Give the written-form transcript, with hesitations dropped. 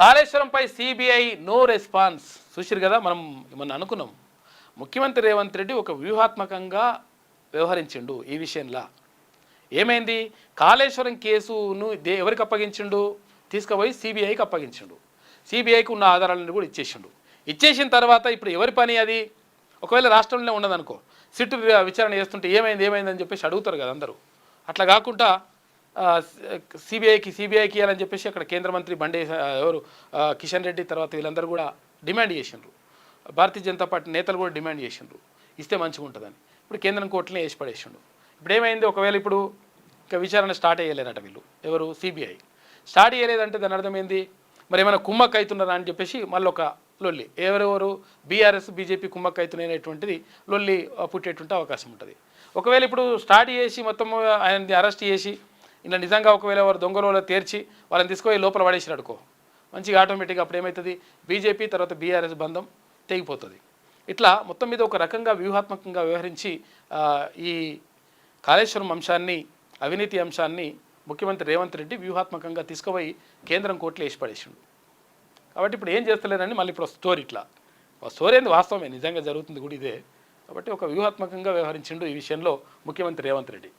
కాళేశ్వరంపై CBI no response. చూసిరు కదా, మనం ఏమన్నా అనుకున్నాం. ముఖ్యమంత్రి రేవంత్ రెడ్డి ఒక వ్యూహాత్మకంగా వ్యవహరించిండు ఈ విషయంలో. ఏమైంది? కాళేశ్వరం కేసును ఎవరికి అప్పగించిండు? తీసుకుపోయి సిబిఐకి అప్పగించిండు. సిబిఐకి ఉన్న ఆధారాలను కూడా ఇచ్చేసిండు. ఇచ్చేసిన తర్వాత ఇప్పుడు ఎవరి పని అది? ఒకవేళ రాష్ట్రంలో ఉండదనుకో, సిట్టు విచారణ చేస్తుంటే ఏమైందని చెప్పేసి అడుగుతారు కదా అందరూ. అట్లా కాకుండా సిబిఐకి ఇవ్వాలని చెప్పేసి అక్కడ కేంద్ర మంత్రి కిషన్ రెడ్డి తర్వాత వీళ్ళందరూ కూడా డిమాండ్ చేసిండ్రు. భారతీయ జనతా పార్టీ నేతలు కూడా డిమాండ్ చేసిండ్రు, ఇస్తే మంచిగా ఉంటుందని. ఇప్పుడు కేంద్రం కోర్టునే వేసి పడేసిండు. ఇప్పుడు ఏమైంది? ఒకవేళ ఇప్పుడు ఇంకా విచారణ స్టార్ట్ అయ్యలేరట వీళ్ళు, ఎవరు? సిబిఐ స్టార్ట్ చేయలేదంటే దాని అర్థం ఏంది? మరి ఏమైనా కుమ్మక్క అవుతున్నారా అని చెప్పేసి మళ్ళీ ఒక లొల్లి, ఎవరెవరు బీఆర్ఎస్ బీజేపీ కుమ్మక్క అవుతున్నటువంటిది లొల్లి పుట్టేటువంటి అవకాశం ఉంటుంది. ఒకవేళ ఇప్పుడు స్టార్ట్ చేసి మొత్తం ఆయనని అరెస్ట్ చేసి ఇలా నిజంగా ఒకవేళ వారు దొంగలో తేర్చి వాళ్ళని తీసుకుపోయి లోపల పడేసిరు అనుకో, మంచిగా ఆటోమేటిక్గా అప్పుడు ఏమవుతుంది? బీజేపీ తర్వాత బీఆర్ఎస్ బంధం తెగిపోతుంది. ఇట్లా మొత్తం మీద ఒక రకంగా వ్యూహాత్మకంగా వ్యవహరించి ఈ కాళేశ్వరం అంశాన్ని, అవినీతి అంశాన్ని ముఖ్యమంత్రి రేవంత్ రెడ్డి వ్యూహాత్మకంగా తీసుకుపోయి కేంద్రం కోర్టులో వేసి పడేసిండు. కాబట్టి ఇప్పుడు ఏం చేస్తలేరని మళ్ళీ ఇప్పుడు స్టోరీ, ఇట్లా స్టోరీ ఏంది? వాస్తవమే, నిజంగా జరుగుతుంది కూడా ఇదే. కాబట్టి ఒక వ్యూహాత్మకంగా వ్యవహరించిండు ఈ విషయంలో ముఖ్యమంత్రి రేవంత్ రెడ్డి.